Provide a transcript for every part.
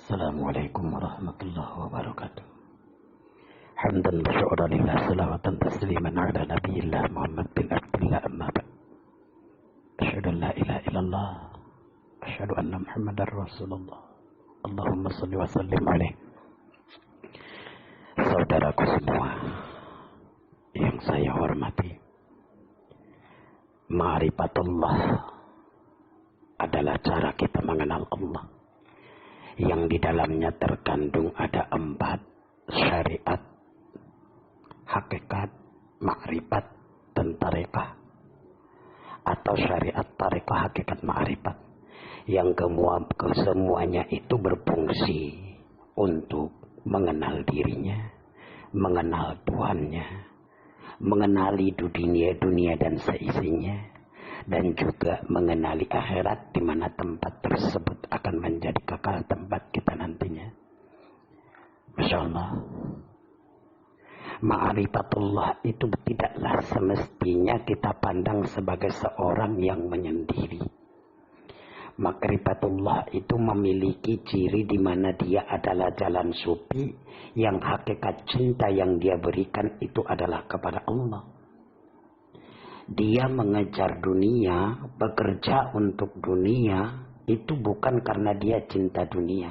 Assalamualaikum warahmatullahi wabarakatuh. Hamdan wa syukran lillah, salawatan tasliman ala nabiyillah Muhammad bin Abdillah, amma ba'd. Asyhadu an la ilaha illallah, asyhadu anna Muhammadar Rasulullah. Allahumma shalli wa sallim alaihi. Saudaraku semua yang saya hormati, ma'rifatullah adalah cara kita mengenal Allah, yang di dalamnya terkandung ada 4 syariat, hakikat, ma'rifat, dan tarekah, atau syariat, tarekah, hakikat, ma'rifat, yang kesemuanya itu berfungsi untuk mengenal dirinya, mengenal Tuhannya, mengenali dunia dan seisinya, dan juga mengenali akhirat, di mana tempat tersebut akan menjadi kekal tempat kita nantinya. Masya Allah, ma'rifatullah itu tidaklah semestinya kita pandang sebagai seorang yang menyendiri. Ma'rifatullah itu memiliki ciri di mana dia adalah jalan sufi, yang hakikat cinta yang dia berikan itu adalah kepada Allah. Dia mengejar dunia, bekerja untuk dunia, itu bukan karena dia cinta dunia.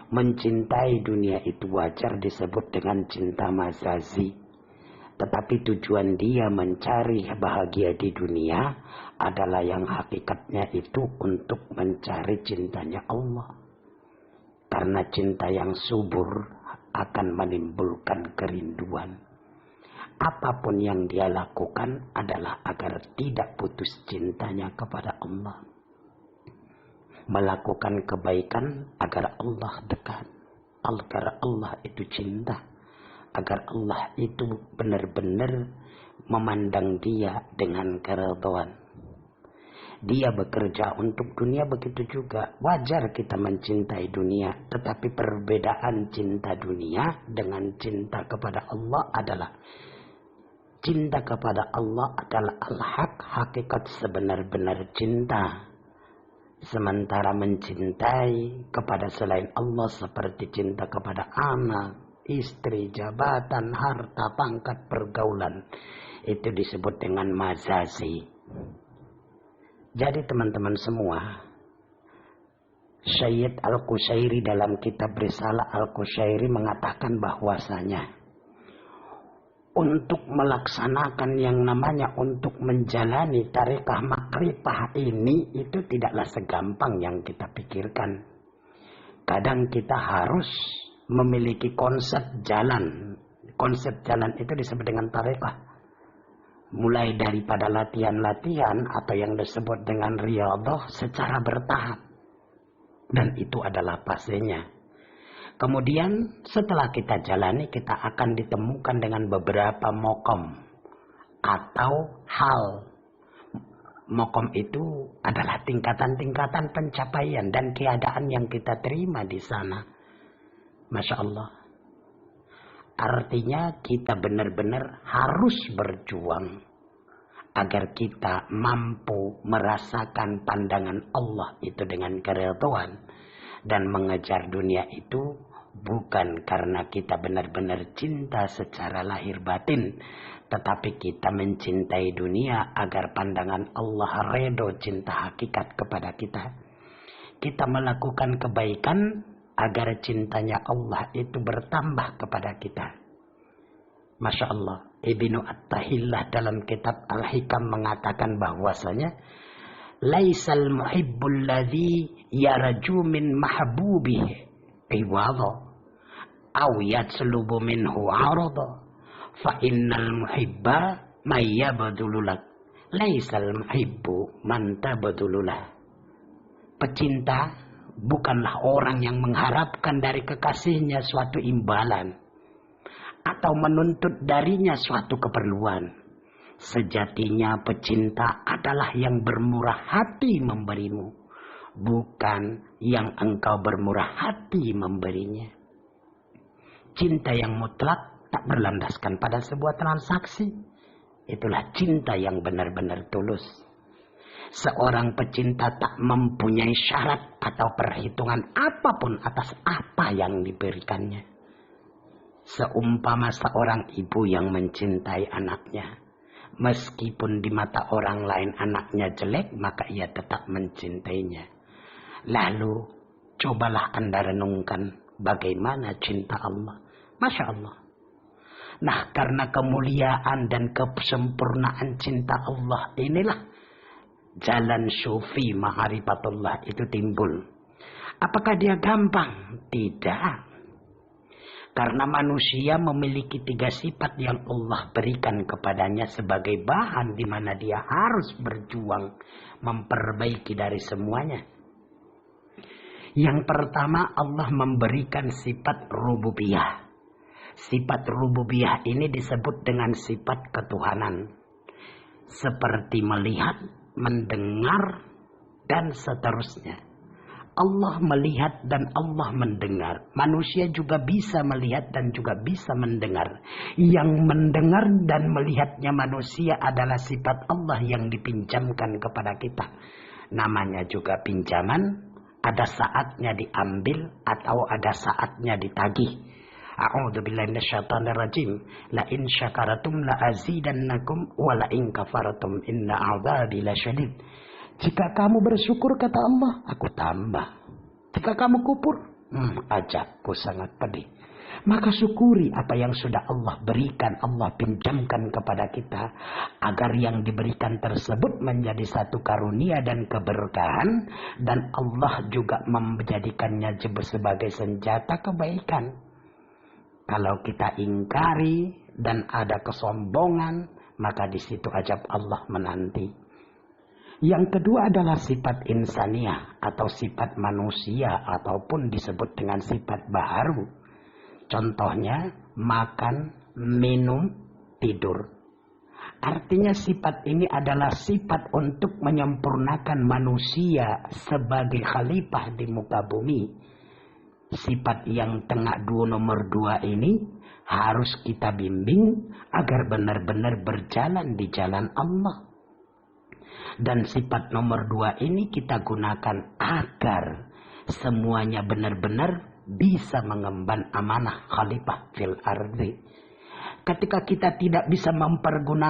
Mencintai dunia itu wajar disebut dengan cinta mazazi. Tetapi tujuan dia mencari bahagia di dunia adalah yang hakikatnya itu untuk mencari cintanya Allah. Karena cinta yang subur akan menimbulkan kerinduan. Apapun yang dia lakukan adalah agar tidak putus cintanya kepada Allah. Melakukan kebaikan agar Allah dekat, agar Allah itu cinta, agar Allah itu benar-benar memandang dia dengan keridhaan. Dia bekerja untuk dunia, begitu juga wajar kita mencintai dunia, tetapi perbedaan cinta dunia dengan cinta kepada Allah adalah cinta kepada Allah adalah al-haq, hakikat sebenar-benar cinta. Sementara mencintai kepada selain Allah seperti cinta kepada anak, istri, jabatan, harta, pangkat, pergaulan, itu disebut dengan mazazi. Jadi teman-teman semua, Syed Al-Qushairi dalam kitab Risalah Al-Qushairi mengatakan bahwasanya untuk melaksanakan yang namanya untuk menjalani tarekah makrifah ini itu tidaklah segampang yang kita pikirkan. Kadang kita harus memiliki konsep jalan. Konsep jalan itu disebut dengan tarekah. Mulai daripada latihan-latihan atau yang disebut dengan riyadhah secara bertahap. Dan itu adalah fasenya. Kemudian setelah kita jalani, kita akan ditemukan dengan beberapa mokom atau hal. Mokom itu adalah tingkatan-tingkatan pencapaian dan keadaan yang kita terima di sana. Masya Allah. Artinya kita benar-benar harus berjuang agar kita mampu merasakan pandangan Allah itu dengan keridhaan, dan mengejar dunia itu bukan karena kita benar-benar cinta secara lahir batin, tetapi kita mencintai dunia agar pandangan Allah redho, cinta hakikat kepada kita. Kita melakukan kebaikan agar cintanya Allah itu bertambah kepada kita. Masya Allah, Ibnu At-Tahillah dalam kitab Al-Hikam mengatakan bahwasanya laisal muhibbul ladzi yarju min mahbubihi iwadha aw yatslubu minhu arada fa innal muhibba may yabdululak laisal muhibbu man tabdululah. Pecinta bukanlah orang yang mengharapkan dari kekasihnya suatu imbalan atau menuntut darinya suatu keperluan. Sejatinya pecinta adalah yang bermurah hati memberimu, bukan yang engkau bermurah hati memberinya. Cinta yang mutlak tak berlandaskan pada sebuah transaksi. Itulah cinta yang benar-benar tulus. Seorang pecinta tak mempunyai syarat atau perhitungan apapun atas apa yang diberikannya. Seumpama seorang ibu yang mencintai anaknya. Meskipun di mata orang lain anaknya jelek, maka ia tetap mencintainya. Lalu, cobalah Anda renungkan bagaimana cinta Allah. Masya Allah. Nah, karena kemuliaan dan kesempurnaan cinta Allah inilah jalan sufi ma'rifatullah itu timbul. Apakah dia gampang? Tidak. Karena manusia memiliki 3 sifat yang Allah berikan kepadanya sebagai bahan di mana dia harus berjuang memperbaiki dari semuanya. Yang pertama, Allah memberikan sifat rububiyah. Sifat rububiyah ini disebut dengan sifat ketuhanan. Seperti melihat, mendengar, dan seterusnya. Allah melihat dan Allah mendengar. Manusia juga bisa melihat dan juga bisa mendengar. Yang mendengar dan melihatnya manusia adalah sifat Allah yang dipinjamkan kepada kita. Namanya juga pinjaman. Ada saatnya diambil atau ada saatnya ditagih. A'udzubillahi minasyaitonirrajim. La in syakaratum la azidannakum wa la in kafartum inna 'adzabi lasyadid. Jika kamu bersyukur kata Allah, aku tambah. Jika kamu kufur, azabku sangat pedih. Maka syukuri apa yang sudah Allah berikan, Allah pinjamkan kepada kita. Agar yang diberikan tersebut menjadi satu karunia dan keberkahan. Dan Allah juga menjadikannya sebagai senjata kebaikan. Kalau kita ingkari dan ada kesombongan, maka di situ azab Allah menanti. Yang kedua adalah sifat insaniah atau sifat manusia ataupun disebut dengan sifat baharu. Contohnya makan, minum, tidur. Artinya sifat ini adalah sifat untuk menyempurnakan manusia sebagai khalifah di muka bumi. Sifat yang nomor 2 ini harus kita bimbing agar benar-benar berjalan di jalan Allah. Dan sifat nomor 2 ini kita gunakan agar semuanya benar-benar bisa mengemban amanah khalifah fil ardi. Ketika kita tidak bisa mempergunakan